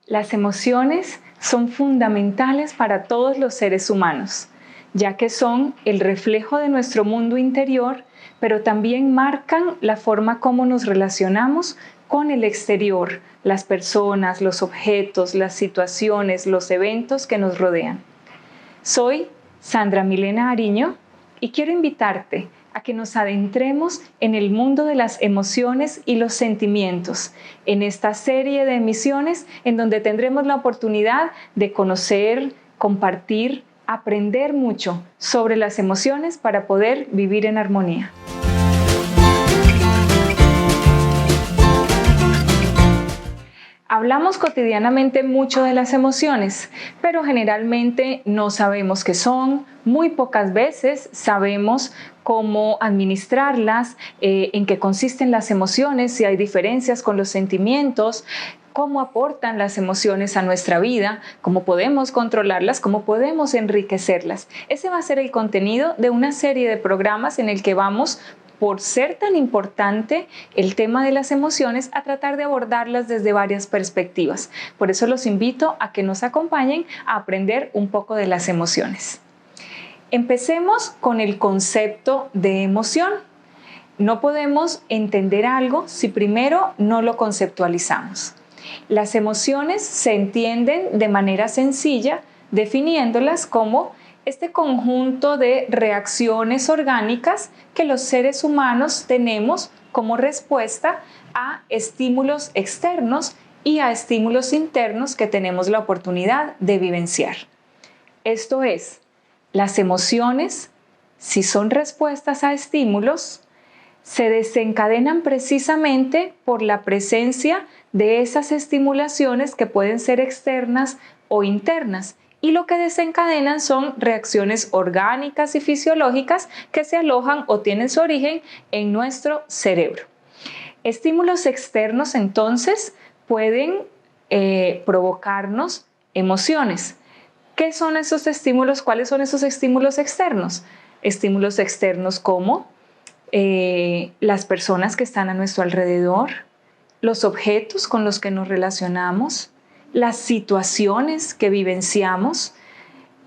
Las emociones son fundamentales para todos los seres humanos, ya que son el reflejo de nuestro mundo interior, pero también marcan la forma como nos relacionamos con el exterior, las personas, los objetos, las situaciones, los eventos que nos rodean. Soy Sandra Milena Ariño y quiero invitarte a que nos adentremos en el mundo de las emociones y los sentimientos, en esta serie de emisiones en donde tendremos la oportunidad de conocer, compartir, aprender mucho sobre las emociones para poder vivir en armonía. Hablamos cotidianamente mucho de las emociones, pero generalmente no sabemos qué son, muy pocas veces sabemos cómo administrarlas, en qué consisten las emociones, si hay diferencias con los sentimientos, cómo aportan las emociones a nuestra vida, cómo podemos controlarlas, cómo podemos enriquecerlas. Ese va a ser el contenido de una serie de programas en el que vamos, por ser tan importante el tema de las emociones, a tratar de abordarlas desde varias perspectivas. Por eso los invito a que nos acompañen a aprender un poco de las emociones. Empecemos con el concepto de emoción. No podemos entender algo si primero no lo conceptualizamos. Las emociones se entienden de manera sencilla, definiéndolas como este conjunto de reacciones orgánicas que los seres humanos tenemos como respuesta a estímulos externos y a estímulos internos que tenemos la oportunidad de vivenciar. Esto es, las emociones, si son respuestas a estímulos, se desencadenan precisamente por la presencia de esas estimulaciones que pueden ser externas o internas, y lo que desencadenan son reacciones orgánicas y fisiológicas que se alojan o tienen su origen en nuestro cerebro. Estímulos externos entonces pueden provocarnos emociones. ¿Qué son esos estímulos? ¿Cuáles son esos estímulos externos? Estímulos externos como las personas que están a nuestro alrededor, los objetos con los que nos relacionamos, las situaciones que vivenciamos,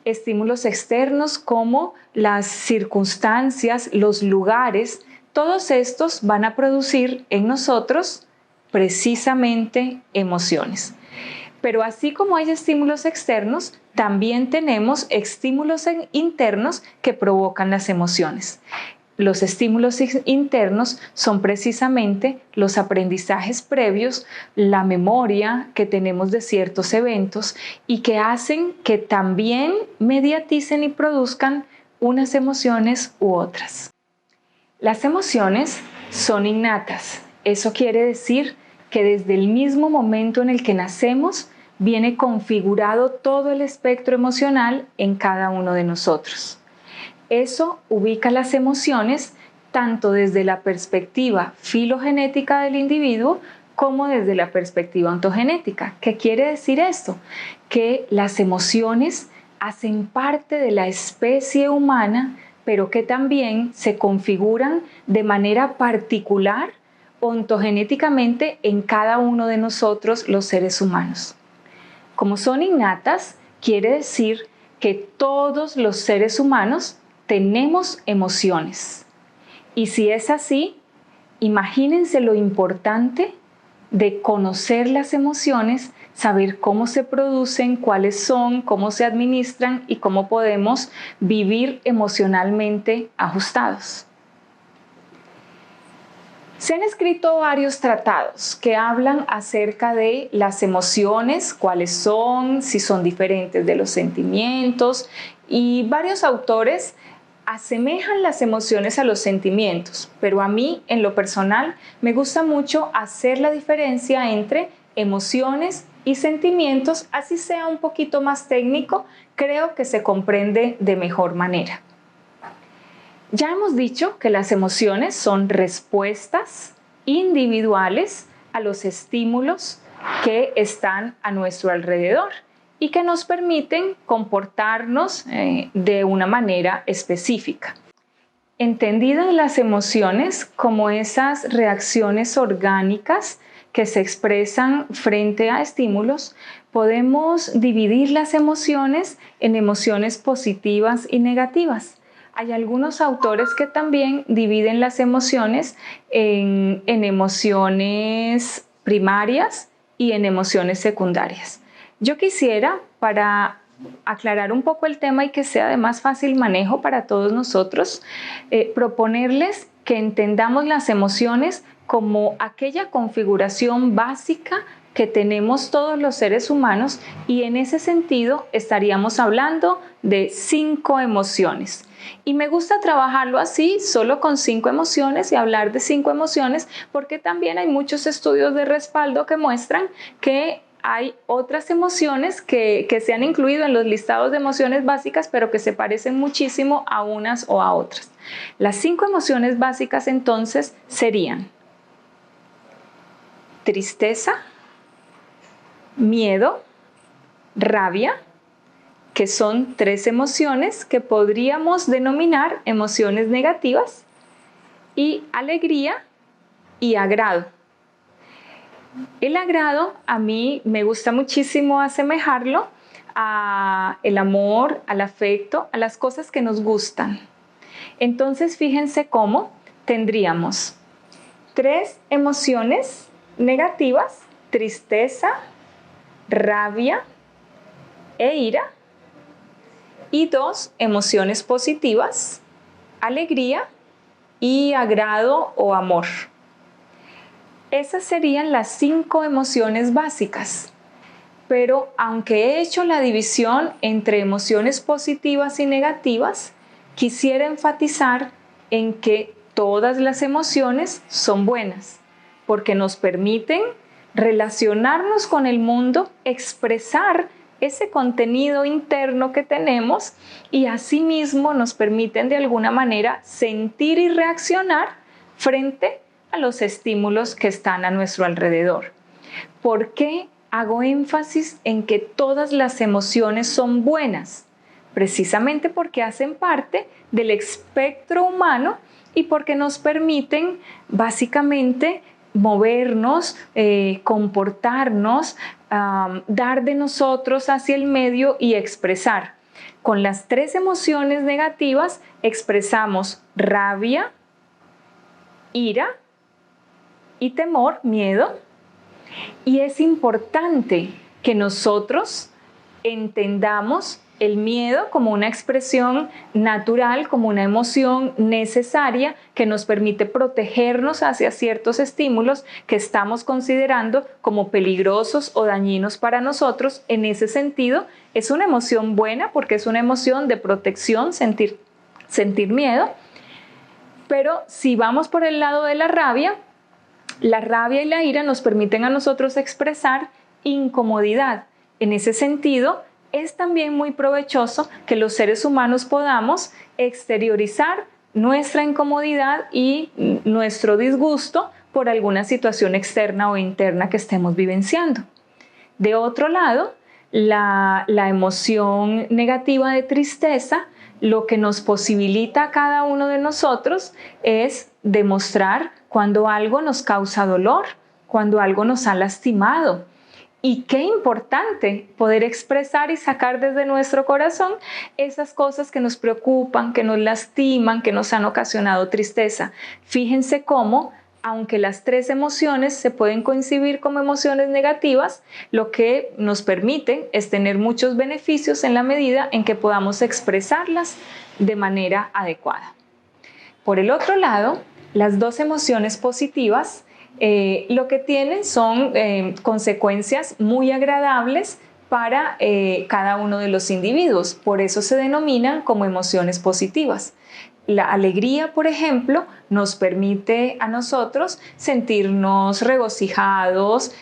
estímulos externos como las circunstancias, los lugares. Todos estos van a producir en nosotros precisamente emociones. Pero así como hay estímulos externos, también tenemos estímulos internos que provocan las emociones. Los estímulos internos son precisamente los aprendizajes previos, la memoria que tenemos de ciertos eventos y que hacen que también mediaticen y produzcan unas emociones u otras. Las emociones son innatas. Eso quiere decir que desde el mismo momento en el que nacemos viene configurado todo el espectro emocional en cada uno de nosotros. Eso ubica las emociones tanto desde la perspectiva filogenética del individuo como desde la perspectiva ontogenética. ¿Qué quiere decir esto? Que las emociones hacen parte de la especie humana, pero que también se configuran de manera particular ontogenéticamente en cada uno de nosotros, los seres humanos. Como son innatas, quiere decir que todos los seres humanos tenemos emociones. Y si es así, imagínense lo importante de conocer las emociones, saber cómo se producen, cuáles son, cómo se administran y cómo podemos vivir emocionalmente ajustados. Se han escrito varios tratados que hablan acerca de las emociones, cuáles son, si son diferentes de los sentimientos, y varios autores asemejan las emociones a los sentimientos, pero a mí, en lo personal, me gusta mucho hacer la diferencia entre emociones y sentimientos, así sea un poquito más técnico, creo que se comprende de mejor manera. Ya hemos dicho que las emociones son respuestas individuales a los estímulos que están a nuestro alrededor y que nos permiten comportarnos de una manera específica. Entendidas las emociones como esas reacciones orgánicas que se expresan frente a estímulos, podemos dividir las emociones en emociones positivas y negativas. Hay algunos autores que también dividen las emociones en emociones primarias y en emociones secundarias. Yo quisiera, para aclarar un poco el tema y que sea de más fácil manejo para todos nosotros, proponerles que entendamos las emociones como aquella configuración básica que tenemos todos los seres humanos, y en ese sentido estaríamos hablando de 5 emociones. Y me gusta trabajarlo así, solo con 5 emociones, y hablar de 5 emociones, porque también hay muchos estudios de respaldo que muestran que hay otras emociones que se han incluido en los listados de emociones básicas, pero que se parecen muchísimo a unas o a otras. Las 5 emociones básicas entonces serían tristeza, miedo, rabia, que son 3 emociones que podríamos denominar emociones negativas, y alegría y agrado. El agrado, a mí me gusta muchísimo asemejarlo a el amor, al afecto, a las cosas que nos gustan. Entonces, fíjense cómo tendríamos 3 emociones negativas: tristeza, rabia e ira, y 2 emociones positivas: alegría y agrado o amor. Esas serían las 5 emociones básicas. Pero aunque he hecho la división entre emociones positivas y negativas, quisiera enfatizar en que todas las emociones son buenas, porque nos permiten relacionarnos con el mundo, expresar ese contenido interno que tenemos, y asimismo nos permiten de alguna manera sentir y reaccionar frente a los estímulos que están a nuestro alrededor. ¿Por qué hago énfasis en que todas las emociones son buenas? Precisamente porque hacen parte del espectro humano y porque nos permiten básicamente movernos, comportarnos, dar de nosotros hacia el medio y expresar. Con las 3 emociones negativas expresamos rabia, ira y temor, miedo. Y es importante que nosotros entendamos el miedo como una expresión natural, como una emoción necesaria que nos permite protegernos hacia ciertos estímulos que estamos considerando como peligrosos o dañinos para nosotros. En ese sentido, es una emoción buena porque es una emoción de protección, sentir miedo. Pero si vamos por el lado de la rabia y la ira nos permiten a nosotros expresar incomodidad. En ese sentido, es también muy provechoso que los seres humanos podamos exteriorizar nuestra incomodidad y nuestro disgusto por alguna situación externa o interna que estemos vivenciando. De otro lado, la emoción negativa de tristeza, lo que nos posibilita a cada uno de nosotros es demostrar cuando algo nos causa dolor, cuando algo nos ha lastimado. Y qué importante poder expresar y sacar desde nuestro corazón esas cosas que nos preocupan, que nos lastiman, que nos han ocasionado tristeza. Fíjense cómo, aunque las 3 emociones se pueden concebir como emociones negativas, lo que nos permite es tener muchos beneficios en la medida en que podamos expresarlas de manera adecuada. Por el otro lado, las 2 emociones positivas lo que tienen son consecuencias muy agradables para cada uno de los individuos. Por eso se denominan como emociones positivas. La alegría, por ejemplo, nos permite a nosotros sentirnos regocijados,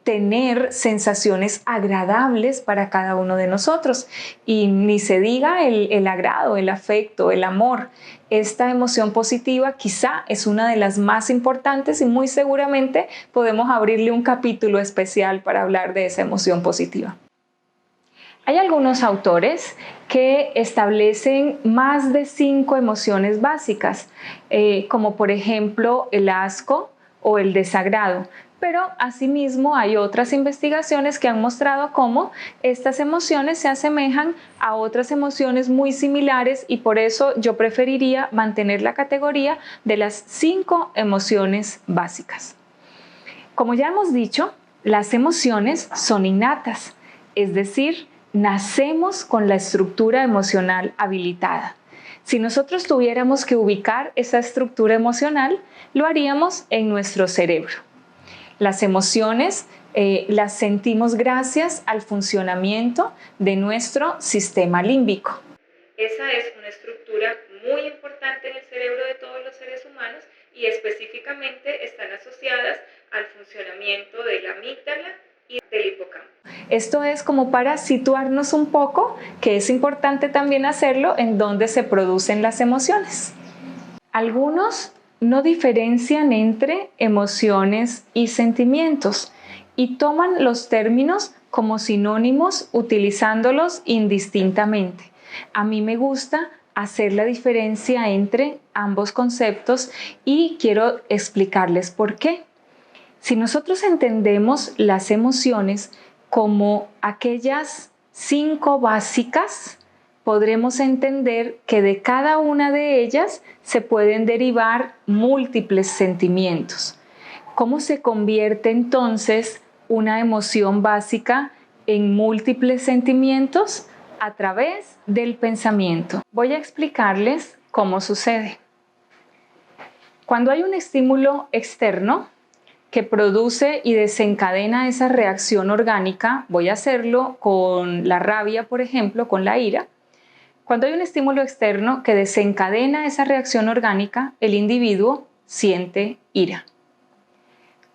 tener sensaciones agradables para cada uno de nosotros. Y ni se diga el agrado, el afecto, el amor. Esta emoción positiva quizá es una de las más importantes y muy seguramente podemos abrirle un capítulo especial para hablar de esa emoción positiva. Hay algunos autores que establecen más de 5 emociones básicas, como por ejemplo el asco o el desagrado. pero asimismo hay otras investigaciones que han mostrado cómo estas emociones se asemejan a otras emociones muy similares y por eso yo preferiría mantener la categoría de las 5 emociones básicas. Como ya hemos dicho, las emociones son innatas, es decir, nacemos con la estructura emocional habilitada. Si nosotros tuviéramos que ubicar esa estructura emocional, lo haríamos en nuestro cerebro. Las emociones las sentimos gracias al funcionamiento de nuestro sistema límbico. Esa es una estructura muy importante en el cerebro de todos los seres humanos y específicamente están asociadas al funcionamiento de la amígdala y del hipocampo. Esto es como para situarnos un poco, que es importante también hacerlo en donde se producen las emociones. Algunos no diferencian entre emociones y sentimientos y toman los términos como sinónimos utilizándolos indistintamente. A mí me gusta hacer la diferencia entre ambos conceptos y quiero explicarles por qué. Si nosotros entendemos las emociones como aquellas 5 básicas, podremos entender que de cada una de ellas se pueden derivar múltiples sentimientos. ¿Cómo se convierte entonces una emoción básica en múltiples sentimientos? A través del pensamiento. Voy a explicarles cómo sucede. Cuando hay un estímulo externo que produce y desencadena esa reacción orgánica, voy a hacerlo con la rabia, por ejemplo, con la ira. Cuando hay un estímulo externo que desencadena esa reacción orgánica, el individuo siente ira.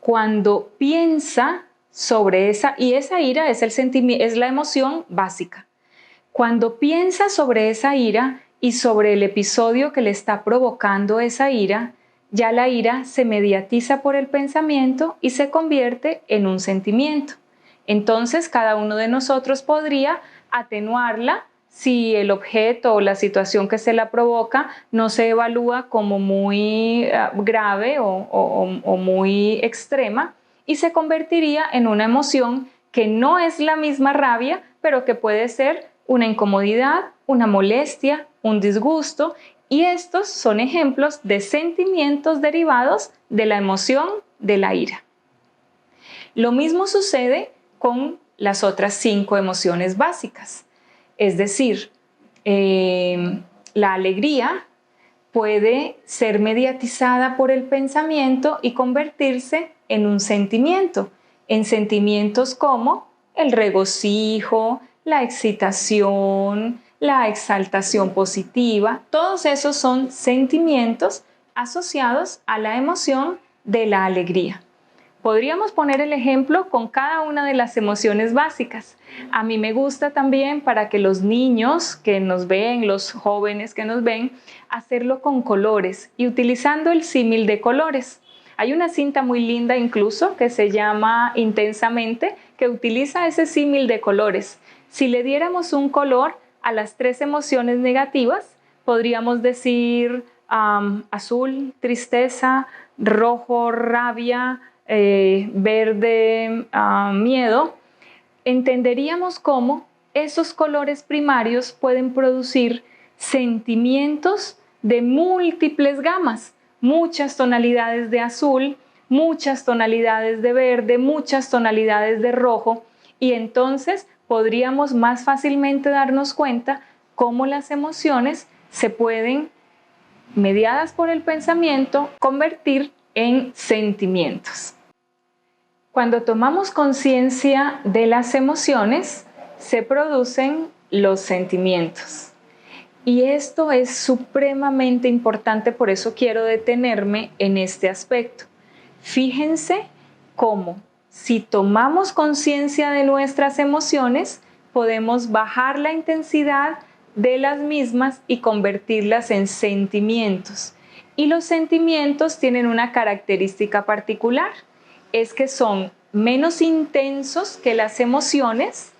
Cuando piensa sobre esa ira es la emoción básica. Cuando piensa sobre esa ira y sobre el episodio que le está provocando esa ira, ya la ira se mediatiza por el pensamiento y se convierte en un sentimiento. Entonces, cada uno de nosotros podría atenuarla si el objeto o la situación que se la provoca no se evalúa como muy grave o muy extrema y se convertiría en una emoción que no es la misma rabia, pero que puede ser una incomodidad, una molestia, un disgusto, y estos son ejemplos de sentimientos derivados de la emoción de la ira. Lo mismo sucede con las otras 5 emociones básicas, es decir, la alegría puede ser mediatizada por el pensamiento y convertirse en un sentimiento, en sentimientos como el regocijo, la excitación, la exaltación positiva. Todos esos son sentimientos asociados a la emoción de la alegría. Podríamos poner el ejemplo con cada una de las emociones básicas. A mí me gusta también, para que los niños que nos ven, los jóvenes que nos ven, hacerlo con colores y utilizando el símil de colores. Hay una cinta muy linda incluso que se llama Intensamente, que utiliza ese símil de colores. Si le diéramos un color a las 3 emociones negativas, podríamos decir azul, tristeza, rojo, rabia, verde, miedo. Entenderíamos cómo esos colores primarios pueden producir sentimientos de múltiples gamas, muchas tonalidades de azul, muchas tonalidades de verde, muchas tonalidades de rojo, y entonces podríamos más fácilmente darnos cuenta cómo las emociones se pueden, mediadas por el pensamiento, convertir en sentimientos. Cuando tomamos conciencia de las emociones, se producen los sentimientos. Y esto es supremamente importante, por eso quiero detenerme en este aspecto. Fíjense cómo, si tomamos conciencia de nuestras emociones, podemos bajar la intensidad de las mismas y convertirlas en sentimientos. Y los sentimientos tienen una característica particular, es que son menos intensos que las emociones,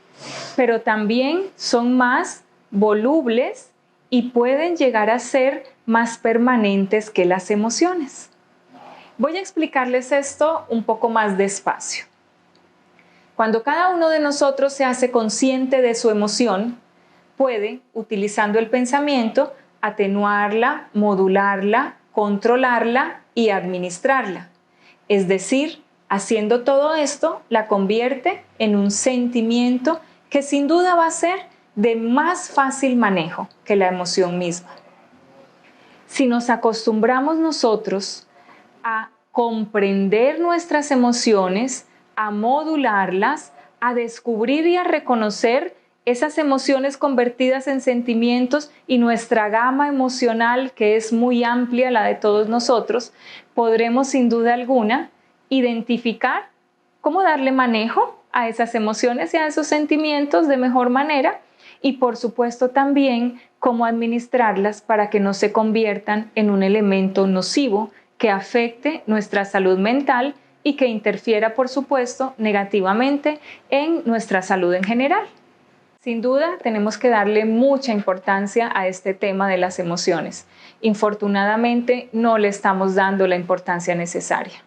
pero también son más volubles y pueden llegar a ser más permanentes que las emociones. Voy a explicarles esto un poco más despacio. Cuando cada uno de nosotros se hace consciente de su emoción, puede, utilizando el pensamiento, atenuarla, modularla, controlarla y administrarla. Es decir, haciendo todo esto, la convierte en un sentimiento que sin duda va a ser de más fácil manejo que la emoción misma. Si nos acostumbramos nosotros a comprender nuestras emociones, a modularlas, a descubrir y a reconocer esas emociones convertidas en sentimientos y nuestra gama emocional, que es muy amplia, la de todos nosotros, podremos sin duda alguna identificar cómo darle manejo a esas emociones y a esos sentimientos de mejor manera y por supuesto también cómo administrarlas para que no se conviertan en un elemento nocivo que afecte nuestra salud mental y que interfiera, por supuesto, negativamente en nuestra salud en general. Sin duda, tenemos que darle mucha importancia a este tema de las emociones. Infortunadamente, no le estamos dando la importancia necesaria.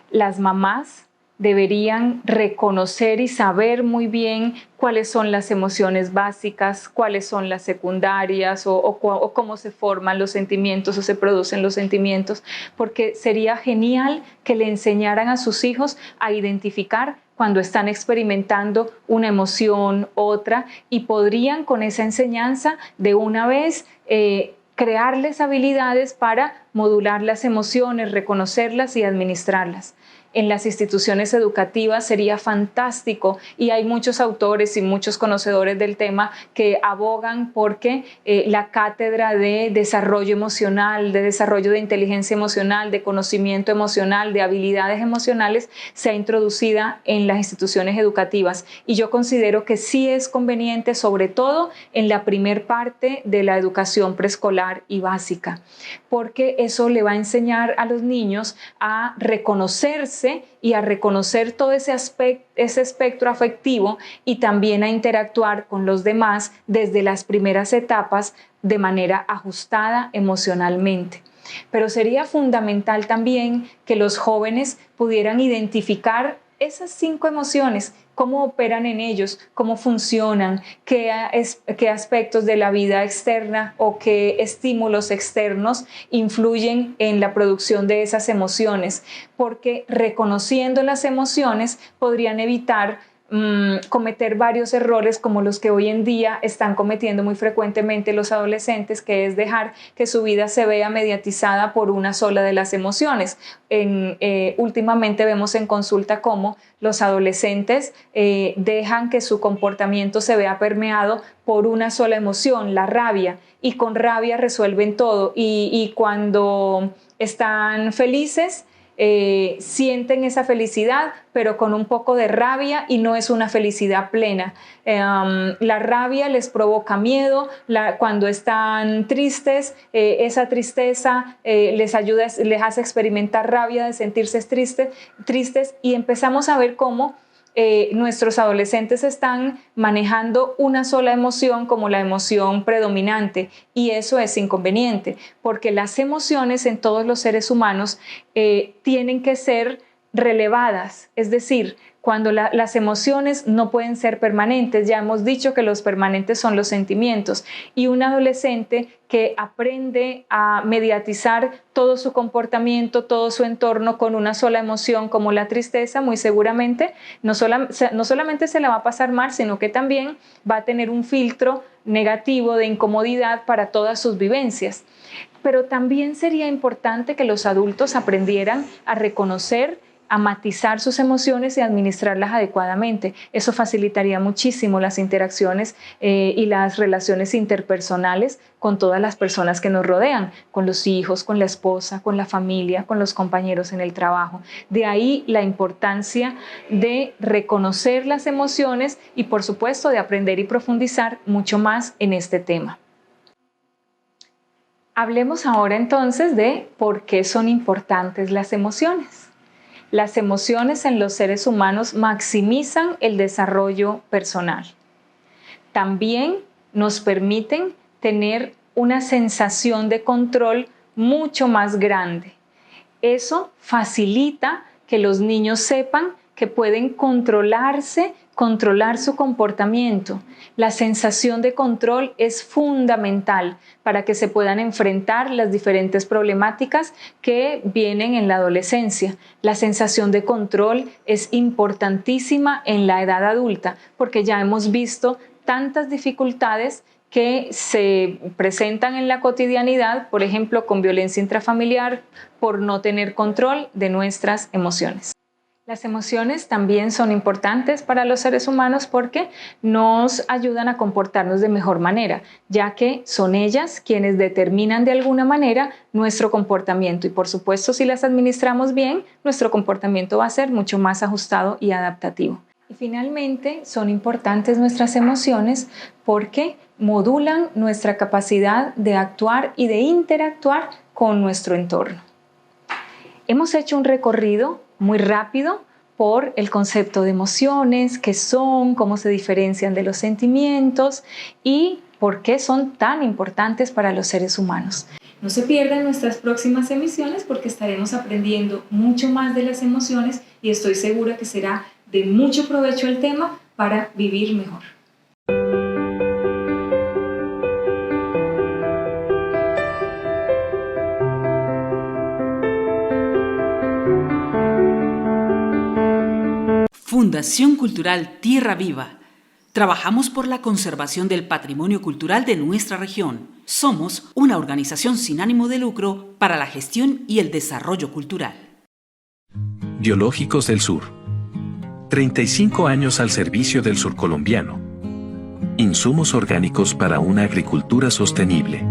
Las mamás deberían reconocer y saber muy bien cuáles son las emociones básicas, cuáles son las secundarias o cómo se forman los sentimientos o se producen los sentimientos, porque sería genial que le enseñaran a sus hijos a identificar cuando están experimentando una emoción, otra, y podrían con esa enseñanza de una vez crearles habilidades para modular las emociones, reconocerlas y administrarlas. En las instituciones educativas sería fantástico y hay muchos autores y muchos conocedores del tema que abogan porque la cátedra de desarrollo emocional, de desarrollo de inteligencia emocional, de conocimiento emocional, de habilidades emocionales sea introducida en las instituciones educativas y yo considero que sí es conveniente, sobre todo en la primer parte de la educación preescolar y básica, porque eso le va a enseñar a los niños a reconocerse y a reconocer todo ese espectro afectivo y también a interactuar con los demás desde las primeras etapas de manera ajustada emocionalmente. Pero sería fundamental también que los jóvenes pudieran identificar esas 5 emociones, cómo operan en ellos, cómo funcionan, qué aspectos de la vida externa o qué estímulos externos influyen en la producción de esas emociones, porque reconociendo las emociones podrían evitar cometer varios errores como los que hoy en día están cometiendo muy frecuentemente los adolescentes, que es dejar que su vida se vea mediatizada por una sola de las emociones. Últimamente vemos en consulta cómo los adolescentes dejan que su comportamiento se vea permeado por una sola emoción, la rabia, y con rabia resuelven todo y cuando están felices sienten esa felicidad, pero con un poco de rabia y no es una felicidad plena. La rabia les provoca miedo, cuando están tristes, esa tristeza les hace experimentar rabia de sentirse tristes y empezamos a ver cómo nuestros adolescentes están manejando una sola emoción como la emoción predominante y eso es inconveniente porque las emociones en todos los seres humanos tienen que ser relevadas, es decir, cuando las emociones no pueden ser permanentes. Ya hemos dicho que los permanentes son los sentimientos y un adolescente que aprende a mediatizar todo su comportamiento, todo su entorno con una sola emoción como la tristeza, muy seguramente no solamente se la va a pasar mal, sino que también va a tener un filtro negativo de incomodidad para todas sus vivencias. Pero también sería importante que los adultos aprendieran a reconocer, a matizar sus emociones y administrarlas adecuadamente. Eso facilitaría muchísimo las interacciones y las relaciones interpersonales con todas las personas que nos rodean, con los hijos, con la esposa, con la familia, con los compañeros en el trabajo. De ahí la importancia de reconocer las emociones y, por supuesto, de aprender y profundizar mucho más en este tema. Hablemos ahora entonces de por qué son importantes las emociones. Las emociones en los seres humanos maximizan el desarrollo personal. También nos permiten tener una sensación de control mucho más grande. Eso facilita que los niños sepan que pueden controlarse, controlar su comportamiento. La sensación de control es fundamental para que se puedan enfrentar las diferentes problemáticas que vienen en la adolescencia. La sensación de control es importantísima en la edad adulta porque ya hemos visto tantas dificultades que se presentan en la cotidianidad, por ejemplo, con violencia intrafamiliar, por no tener control de nuestras emociones. Las emociones también son importantes para los seres humanos porque nos ayudan a comportarnos de mejor manera, ya que son ellas quienes determinan de alguna manera nuestro comportamiento y por supuesto si las administramos bien, nuestro comportamiento va a ser mucho más ajustado y adaptativo. Y finalmente son importantes nuestras emociones porque modulan nuestra capacidad de actuar y de interactuar con nuestro entorno. Hemos hecho un recorrido muy rápido por el concepto de emociones, qué son, cómo se diferencian de los sentimientos y por qué son tan importantes para los seres humanos. No se pierdan nuestras próximas emisiones porque estaremos aprendiendo mucho más de las emociones y estoy segura que será de mucho provecho el tema para vivir mejor. Fundación Cultural Tierra Viva. Trabajamos por la conservación del patrimonio cultural de nuestra región. Somos una organización sin ánimo de lucro para la gestión y el desarrollo cultural. Biológicos del Sur. 35 años al servicio del surcolombiano. Insumos orgánicos para una agricultura sostenible.